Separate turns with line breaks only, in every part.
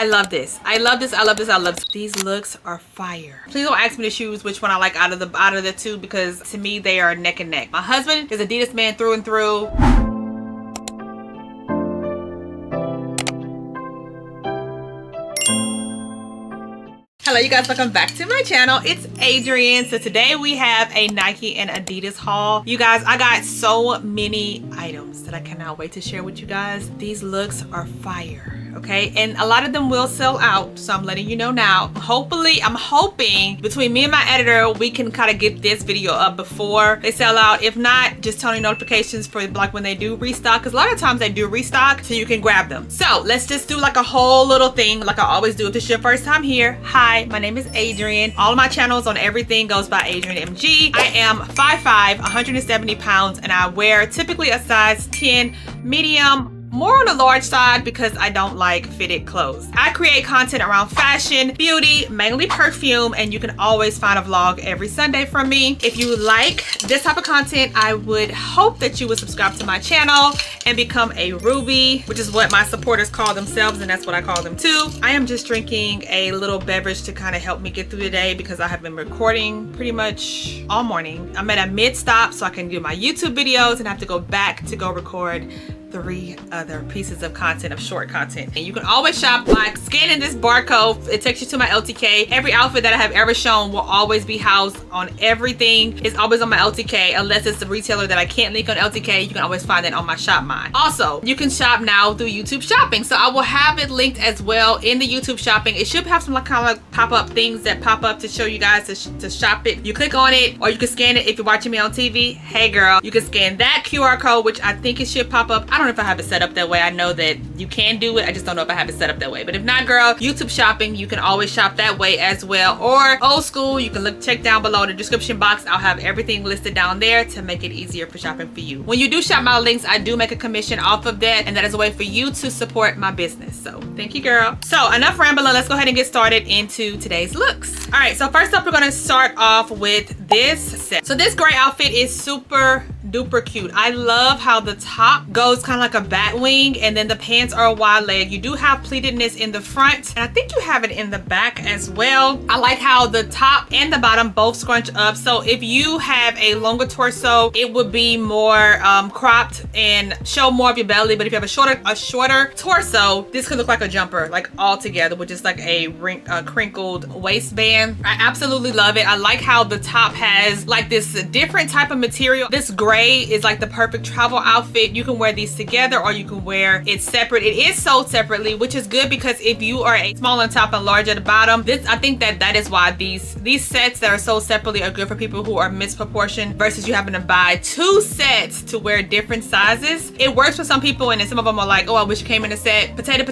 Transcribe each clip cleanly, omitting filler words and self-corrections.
I love this. I love this. I love this. I love this. These looks are fire. Please don't ask me to choose which one I like out of the two, because to me they are neck and neck. My husband is Adidas man through and through. Hello you guys, welcome back to my channel. It's Adrianne. So today we have a Nike and Adidas haul. You guys, I got so many items that I cannot wait to share with you guys. These looks are fire. Okay, and a lot of them will sell out, so I'm letting you know now. Hopefully, I'm hoping between me and my editor we can kind of get this video up before they sell out. If not, just turn on notifications for like when they do restock, because a lot of times they do restock so you can grab them. So let's just do like a whole little thing like I always do. If this is your first time here, hi, my name is Adrianne. All of my channels on everything goes by AdrianneMG. I am 5'5", 170 pounds, and I wear typically a size 10 medium, more on the large side because I don't like fitted clothes. I create content around fashion, beauty, mainly perfume, and you can always find a vlog every Sunday from me. If you like this type of content, I would hope that you would subscribe to my channel and become a Ruby, which is what my supporters call themselves, and that's what I call them too. I am just drinking a little beverage to kind of help me get through the day because I have been recording pretty much all morning. I'm at a mid-stop so I can do my YouTube videos and I have to go back to go record 3 other pieces of content, of short content. And you can always shop by scanning this barcode. It takes you to my LTK. Every outfit that I have ever shown will always be housed on everything. It's always on my LTK, unless it's a retailer that I can't link on LTK. You can always find it on my shop mine. Also, you can shop now through YouTube shopping. So I will have it linked as well in the YouTube shopping. It should have some like kind of like pop-up things that pop up to show you guys to shop it. You click on it, or you can scan it if you're watching me on TV. Hey girl, you can scan that QR code, which I think it should pop up. I don't know if I have it set up that way. I know that you can do it. I just don't know if I have it set up that way. But if not, girl, YouTube shopping, you can always shop that way as well. Or old school, you can check down below in the description box. I'll have everything listed down there to make it easier for shopping for you. When you do shop my links, I do make a commission off of that, and that is a way for you to support my business. So thank you, girl. So enough rambling. Let's go ahead and get started into today's looks. All right, so first up, we're going to start off with this set. So this gray outfit is super duper cute. I love how the top goes kind of like a bat wing, and then the pants are a wide leg. You do have pleatedness in the front, and I think you have it in the back as well. I like how the top and the bottom both scrunch up, so if you have a longer torso, it would be more cropped and show more of your belly. But if you have a shorter torso, this could look like a jumper, like all together with just like a crinkled waistband. I absolutely love it. I like how the top has like this different type of material. This gray is like the perfect travel outfit. You can wear these together or you can wear it separate. It is sold separately, which is good because if you are a small on top and large at the bottom, I think that is why these sets that are sold separately are good for people who are misproportioned versus you having to buy 2 sets to wear different sizes. It works for some people, and then some of them are like, oh, I wish it came in a set. Potato,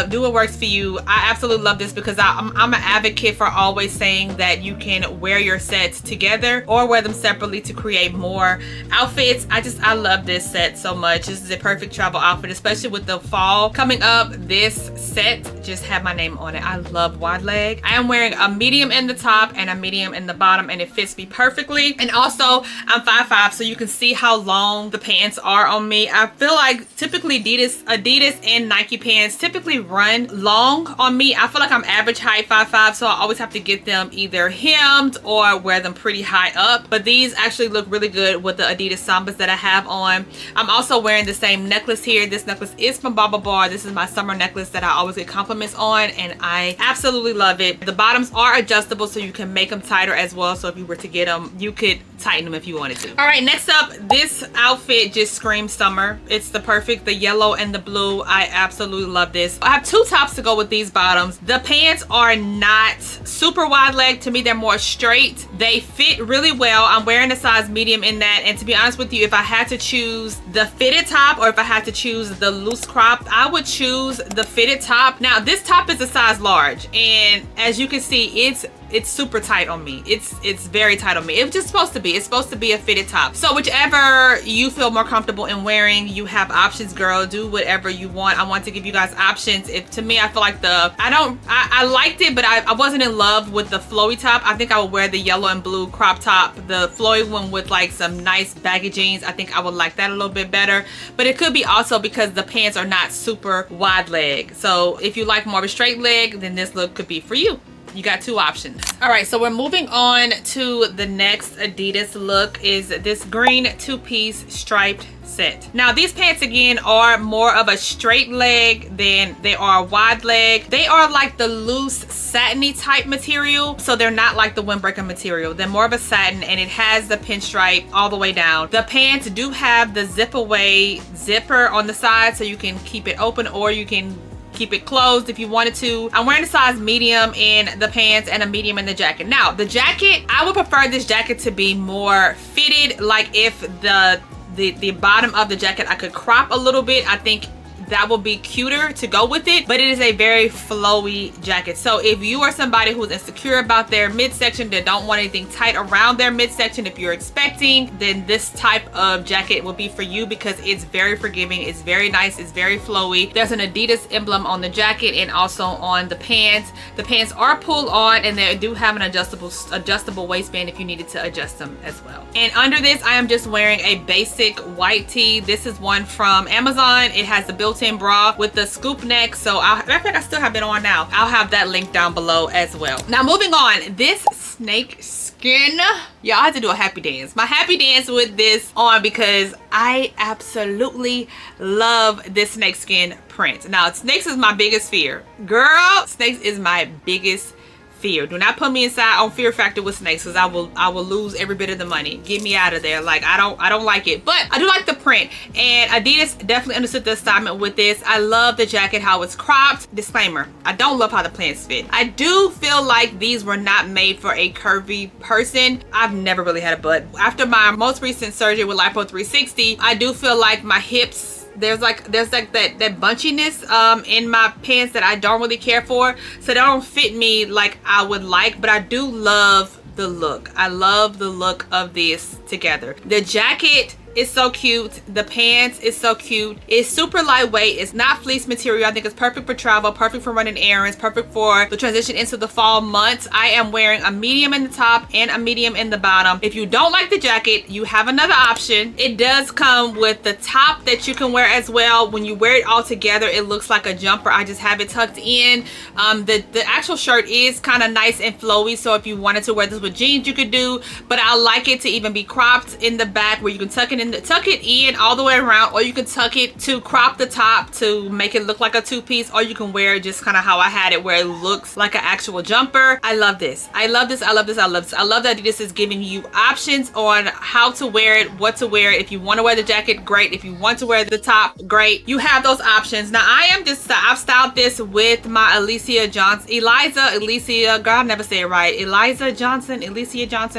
do what works for you. I absolutely love this because I'm an advocate for always saying that you can wear your sets together or wear them separately to create more outfits. I love this set so much. This is a perfect travel outfit, especially with the fall coming up. This set just had my name on it. I love wide leg. I am wearing a medium in the top and a medium in the bottom, and it fits me perfectly. And also, I'm 5'5", so you can see how long the pants are on me. I feel like typically Adidas and Nike pants typically run long on me. I feel like I'm average height 5'5", so I always have to get them either hemmed or wear them pretty high up. But these actually look really good with the Adidas Sambas that I have on. I'm also wearing the same necklace here. This necklace is from Baba Bar. This is my summer necklace that I always get compliments on, and I absolutely love it. The bottoms are adjustable, so you can make them tighter as well. So if you were to get them, you could tighten them if you wanted to. All right, next up, this outfit just screams summer. It's the yellow and the blue. I absolutely love this. I have 2 tops to go with these bottoms. The pants are not super wide leg. To me, they're more straight. They fit really well. I'm wearing a size medium in that, and to be honest with you, if I had to choose the fitted top or if I had to choose the loose crop, I would choose the fitted top. Now, this top is a size large, and as you can see, it's it's super tight on me. It's very tight on me. It's just supposed to be. It's supposed to be a fitted top. So whichever you feel more comfortable in wearing, you have options, girl. Do whatever you want. I want to give you guys options. If to me, I feel like I liked it, but I wasn't in love with the flowy top. I think I would wear the yellow and blue crop top, the flowy one with like some nice baggy jeans. I think I would like that a little bit better, but it could be also because the pants are not super wide leg. So if you like more of a straight leg, then this look could be for you. You got two options. All right, so we're moving on to the next Adidas look. Is this green two-piece striped set. Now these pants again are more of a straight leg than they are wide leg. They are like the loose satiny type material, so they're not like the windbreaker material. They're more of a satin, and it has the pinstripe all the way down. The pants do have the zip away zipper on the side, so you can keep it open or you can keep it closed if you wanted to. I'm wearing a size medium in the pants and a medium in the jacket. Now the jacket, I would prefer this jacket to be more fitted, like if the bottom of the jacket I could crop a little bit. I think that will be cuter to go with it, but it is a very flowy jacket. So if you are somebody who's insecure about their midsection, that don't want anything tight around their midsection, if you're expecting, then this type of jacket will be for you because it's very forgiving, it's very nice, it's very flowy. There's an Adidas emblem on the jacket and also on the pants. The pants are pull on, and they do have an adjustable waistband if you needed to adjust them as well. And under this, I am just wearing a basic white tee. This is one from Amazon. It has the built-in bra with the scoop neck, so I think I still have it on now. I'll have that link down below as well. Now moving on, this snake skin, y'all, I had to do a happy dance. My happy dance with this on because I absolutely love this snake skin print. Now snakes is my biggest fear, girl. Snakes is my biggest fear. Do not put me inside on Fear Factor with snakes, because I will lose every bit of the money. Get me out of there. Like I don't like it, but I do like the print, and Adidas definitely understood the assignment with this. I love the jacket, how it's cropped. Disclaimer, I don't love how the pants fit. I do feel like these were not made for a curvy person. I've never really had a butt. After my most recent surgery with Lipo 360, I do feel like my hips, there's like that bunchiness in my pants that I don't really care for, so they don't fit me like I would like, but I do love the look. I love the look of this together. The jacket is so cute. The pants is so cute. It's super lightweight. It's not fleece material. I think it's perfect for travel, perfect for running errands, perfect for the transition into the fall months. I am wearing a medium in the top and a medium in the bottom. If you don't like the jacket, you have another option. It does come with the top that you can wear as well. When you wear it all together, it looks like a jumper. I just have it tucked in. The actual shirt is kind of nice and flowy, so if you wanted to wear this with jeans, you could do, but I like it to even be cropped in the back where you can tuck it in all the way around, or you can tuck it to crop the top to make it look like a two-piece, or you can wear it just kind of how I had it, where it looks like an actual jumper. I love this. I love this. I love this. I love this. I love that this is giving you options on how to wear it, what to wear. If you want to wear the jacket, great. If you want to wear the top, great. You have those options. Now I've styled this with my Alicia Johnson.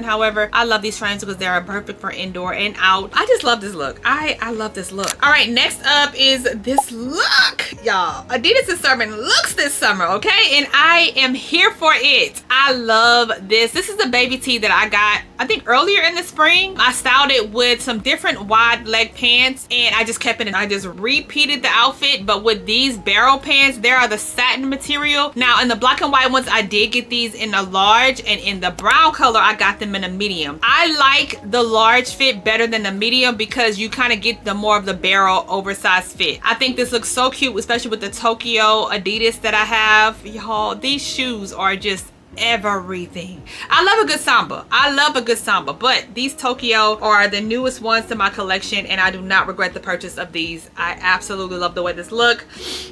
However, I love these frames because they are perfect for indoor and out. I just love this look. I love this look. All right, next up is this look, y'all. Adidas is serving looks this summer, okay? And I am here for it. I love this. This is the baby tee that I got, I think earlier in the spring. I styled it with some different wide leg pants, and I just kept it and I just repeated the outfit, but with these barrel pants, they are the satin material. Now in the black and white ones, I did get these in a large, and in the brown color, I got them in a medium. I like the large fit better than the medium because you kind of get the more of the barrel oversized fit. I think this looks so cute, especially with the Tokyo Adidas that I have. Y'all, these shoes are just everything. I love a good samba. I love a good samba, but these Tokyo are the newest ones to my collection, and I do not regret the purchase of these. I absolutely love the way this look,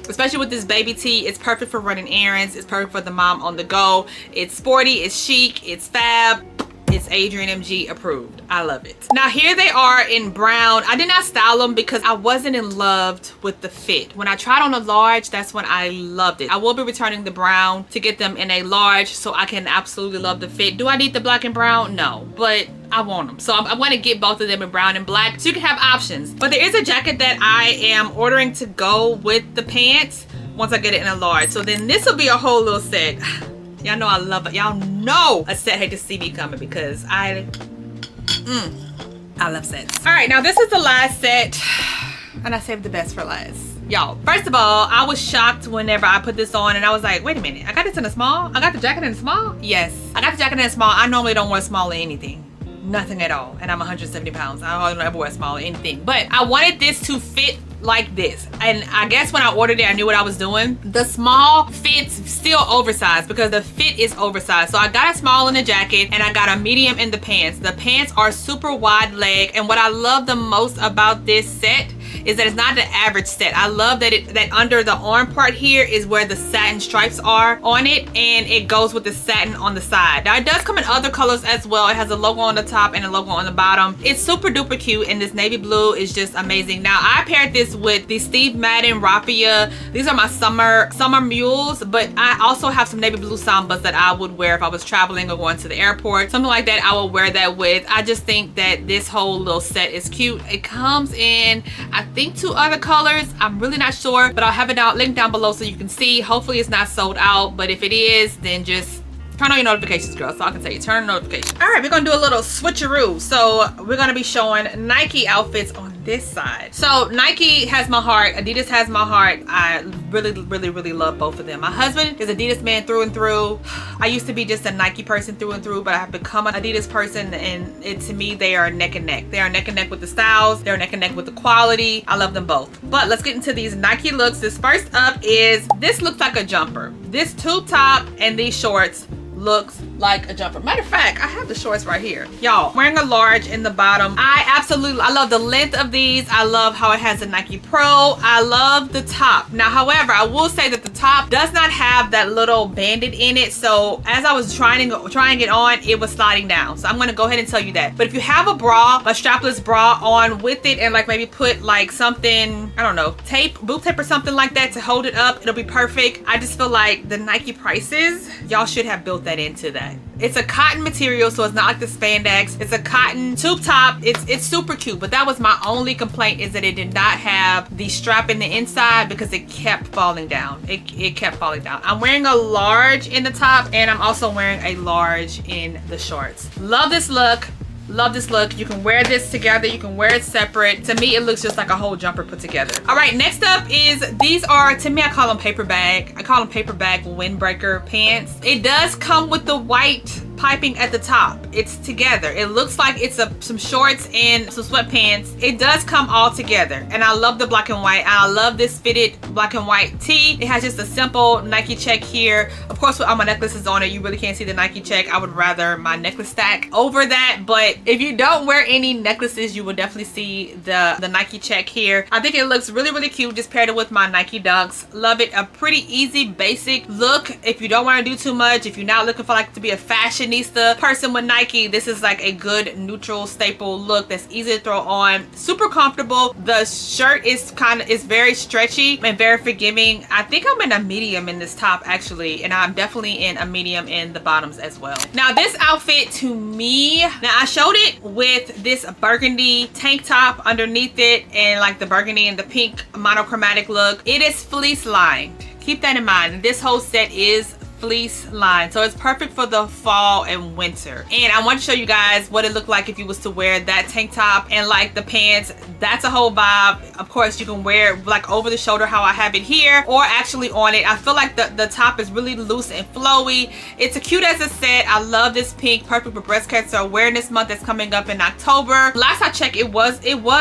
especially with this baby tee. It's perfect for running errands. It's perfect for the mom on the go. It's sporty, it's chic, it's fab. It's AdrianneMG approved. I love it. Now here they are in brown. I did not style them because I wasn't in love with the fit. When I tried on a large, that's when I loved it. I will be returning the brown to get them in a large so I can absolutely love the fit. Do I need the black and brown? No, but I want them. So I'm going to get both of them in brown and black so you can have options. But there is a jacket that I am ordering to go with the pants once I get it in a large. So then this will be a whole little set. Y'all know I love it. Y'all know a set hate to see me coming because I love sets. All right, now this is the last set, and I saved the best for last. Y'all, first of all, I was shocked whenever I put this on and I was like, wait a minute, I got this in a small? I got the jacket in a small? Yes, I got the jacket in a small. I normally don't wear small or anything. Nothing at all. And I'm 170 pounds. I don't ever wear small or anything. But I wanted this to fit like this. And I guess when I ordered it, I knew what I was doing. The small fits still oversized because the fit is oversized. So I got a small in the jacket and I got a medium in the pants. The pants are super wide leg. And what I love the most about this set is that it's not the average set. I love that that under the arm part here is where the satin stripes are on it, and it goes with the satin on the side. Now it does come in other colors as well. It has a logo on the top and a logo on the bottom. It's super duper cute, and this navy blue is just amazing. Now I paired this with the Steve Madden raffia. These are my summer mules, but I also have some navy blue sambas that I would wear if I was traveling or going to the airport. Something like that I will wear that with. I just think that this whole little set is cute. It comes in, I think, 2 other colors. I'm really not sure, but I'll have it linked down below so you can see. Hopefully it's not sold out, but if it is, then just turn on your notifications, girl. So I can tell you, turn on notifications. All right, we're gonna do a little switcheroo. So we're gonna be showing Nike outfits on this side. So Nike has my heart, Adidas has my heart. I really love both of them. My husband is Adidas man through and through. I used to be just a Nike person through and through, but I've become an Adidas person, and to me they are neck and neck. They are neck and neck with the styles, they're neck and neck with the quality. I love them both. But let's get into these Nike looks. This first up is, this looks like a jumper. This tube top and these shorts looks like a jumper. Matter of fact, I have the shorts right here. Y'all, wearing a large in the bottom. I love the length of these. I love how it has a Nike Pro. I love the top. Now, however, I will say that the top does not have that little bandit in it. So as I was trying it on, it was sliding down. So I'm gonna go ahead and tell you that. But if you have a bra, a strapless bra on with it, and like maybe put like something, I don't know, tape, boot tape or something like that to hold it up, it'll be perfect. I just feel like the Nike prices, y'all should have built that into that. It's a cotton material, so it's not like the spandex. It's a cotton tube top. It's super cute, but that was my only complaint, is that it did not have the strap in the inside because it kept falling down. It kept falling down. I'm wearing a large in the top, and I'm also wearing a large in the shorts. Love this look. Love this look. You can wear this together, you can wear it separate. To me, it looks just like a whole jumper put together. All right, next up is, these are, to me, I call them paper bag. I call them paper bag windbreaker pants. It does come with the white piping at the top. It's together. It looks like it's some shorts and some sweatpants. It does come all together, and I love the black and white. I love this fitted black and white tee. It has just a simple Nike check here. Of course, with all my necklaces on it, you really can't see the Nike check. I would rather my necklace stack over that, but if you don't wear any necklaces, you will definitely see the Nike check here. I think it looks really cute. Just paired it with my Nike Dunks. Love it. A pretty easy basic look if you don't want to do too much. If you're not looking for like to be a fashionista person with Nike, this is like a good neutral staple look that's easy to throw on. Super comfortable. The shirt is very stretchy and very forgiving. I think I'm in a medium in this top actually, and I'm definitely in a medium in the bottoms as well. Now this outfit, to me, now I showed it with this burgundy tank top underneath it, and like the burgundy and the pink monochromatic look. It is fleece lined. Keep that in mind. This whole set is fleece line, so it's perfect for the fall and winter. And I want to show you guys what it looked like if you was to wear that tank top and like the pants. That's a whole vibe. Of course, you can wear it like over the shoulder how I have it here, or actually on it. I feel like the top is really loose and flowy. It's a cute as a set. I love this pink, perfect for breast cancer awareness month that's coming up in October. Last I checked, it was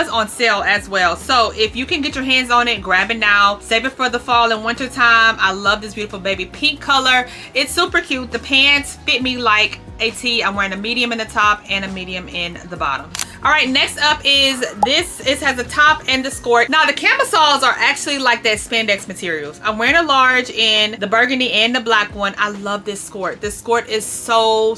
on sale as well. So if you can get your hands on it, grab it now. Save it for the fall and winter time. I love this beautiful baby pink color. It's super cute. The pants fit me like a tee. I'm wearing a medium in the top and a medium in the bottom. All right, next up is this. It has a top and the skirt. Now the camisoles are actually like that spandex materials. I'm wearing a large in the burgundy and the black one. I love this skirt. This skirt is so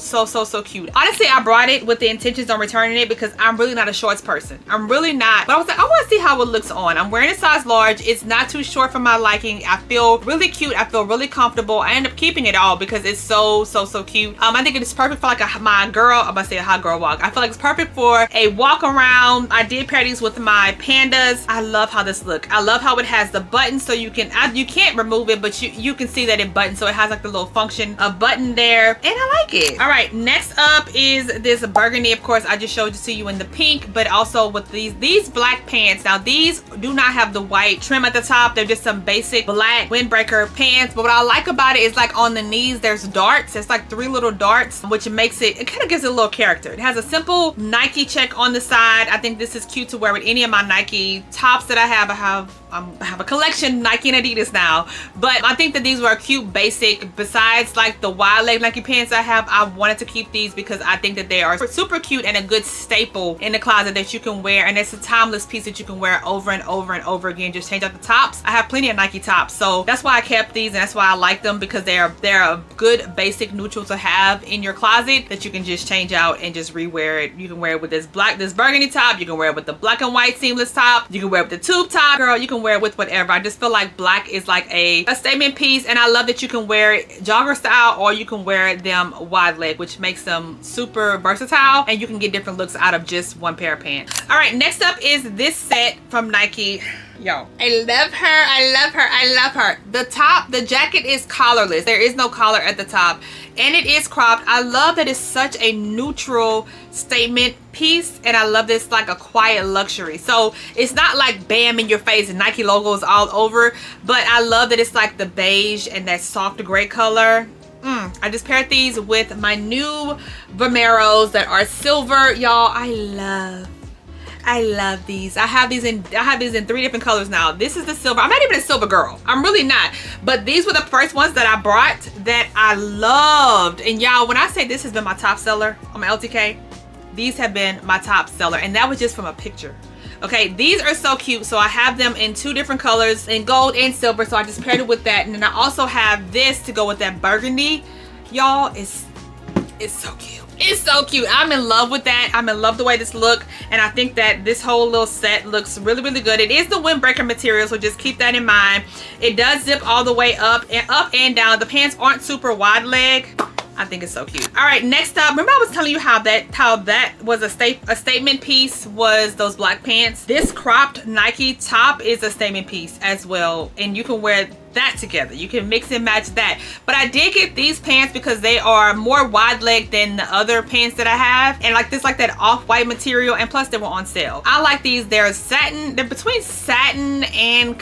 cute. Honestly, I brought it with the intentions on returning it because I'm really not a shorts person. I'm really not. But I was like, I want to see how it looks on. I'm wearing a size large. It's not too short for my liking. I feel really cute. I feel really comfortable. I end up keeping it all because it's so cute. I think it's perfect for like my girl. I'm gonna say a hot girl walk. I feel like it's perfect for a walk around. I did pair these with my Pandas. I love how this look. I love how it has the button, so you can't remove it, but you can see that it buttons, so it has like the little function of button there, and I like it. All right, next up is this burgundy. Of course, I just showed it to you in the pink, but also with these black pants. Now these do not have the white trim at the top. They're just some basic black windbreaker pants, but what I like about it is like on the knees there's darts. It's like 3 little darts, which makes it kind of gives it a little character. It has a simple Nike check on the side. I think this is cute to wear with any of my Nike tops that I have. I have a collection, Nike and Adidas now, but I think that these were a cute basic. Besides like the wide leg Nike pants I have, I wanted to keep these because I think that they are super cute and a good staple in the closet that you can wear, and it's a timeless piece that you can wear over and over and over again. Just change out the tops. I have plenty of Nike tops, so that's why I kept these, and that's why I like them, because they're a good basic neutral to have in your closet that you can just change out and just rewear it. You can wear it with this burgundy top, you can wear it with the black and white seamless top, you can wear it with the tube top, girl, you can wear it with whatever. I just feel like black is like a statement piece, and I love that you can wear it jogger style or you can wear them wide leg, which makes them super versatile, and you can get different looks out of just one pair of pants. All right, next up is this set from Nike. Yo, I love her, I love her, I love her. The jacket is collarless. There is no collar at the top, and it is cropped. I love that it's such a neutral statement piece, and I love this like a quiet luxury. So it's not like bam in your face and Nike logos all over, but I love that it's like the beige and that soft gray color. I just paired these with my new Vomeros that are silver, y'all. I love these. I have these in 3 different colors now. This is the silver. I'm not even a silver girl. I'm really not. But these were the first ones that I brought that I loved. And y'all, when I say this has been my top seller on my LTK, these have been my top seller. And that was just from a picture. Okay, these are so cute. So I have them in 2 different colors, in gold and silver. So I just paired it with that. And then I also have this to go with that burgundy. Y'all, it's so cute. It's so cute. I'm in love with that. I'm in love the way this look, and I think that this whole little set looks really, really good. It is the windbreaker material, so just keep that in mind. It does zip all the way up and down. The pants aren't super wide leg. I think it's so cute. All right, next up, remember I was telling you how that was a statement piece, was those black pants. This cropped Nike top is a statement piece as well, and you can wear that together. You can mix and match that. But I did get these pants because they are more wide leg than the other pants that I have, and like this, like that off-white material, and plus they were on sale. I like these. They're satin. They're between satin and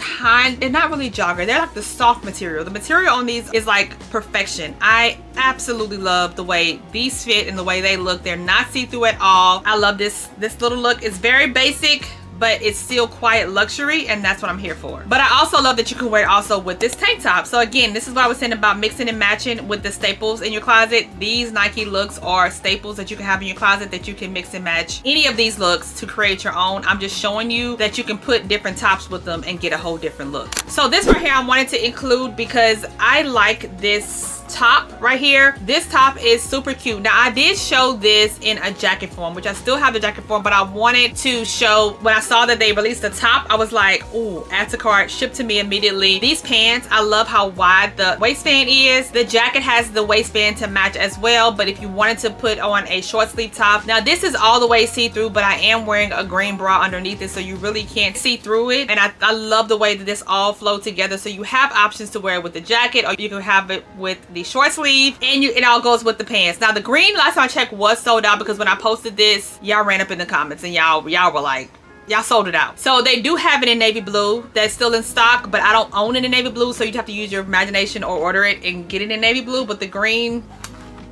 they're not really jogger. They're like the soft material. The material on these is like perfection. I absolutely love the way these fit and the way they look. They're not see-through at all. I love this little look. It's very basic, but it's still quiet luxury, and that's what I'm here for. But I also love that you can wear it also with this tank top. So again, this is what I was saying about mixing and matching with the staples in your closet. These Nike looks are staples that you can have in your closet that you can mix and match any of these looks to create your own. I'm just showing you that you can put different tops with them and get a whole different look. So this right here I wanted to include because I like this top right here. This top is super cute. Now I did show this in a jacket form, which I still have the jacket form, but I wanted to show, when I saw that they released the top, I was like, ooh, add to cart, ship to me immediately. These pants, I love how wide the waistband is. The jacket has the waistband to match as well, but if you wanted to put on a short sleeve top, now this is all the way see-through, but I am wearing a green bra underneath it, so you really can't see through it. And I love the way that this all flowed together. So you have options to wear it with the jacket, or you can have it with the short sleeve, and it all goes with the pants. Now the green, last time I checked, was sold out, because when I posted this, y'all ran up in the comments and y'all were like, y'all sold it out. So they do have it in navy blue that's still in stock, but I don't own it in navy blue, so you'd have to use your imagination or order it and get it in navy blue. But the green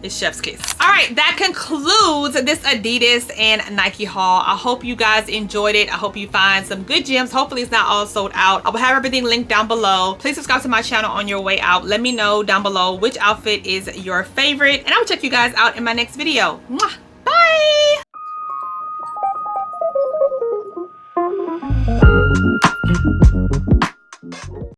is chef's kiss. All right, that concludes this Adidas and Nike haul. I hope you guys enjoyed it. I hope you find some good gems. Hopefully it's not all sold out. I will have everything linked down below. Please subscribe to my channel on your way out. Let me know down below which outfit is your favorite, and I will check you guys out in my next video. Mwah!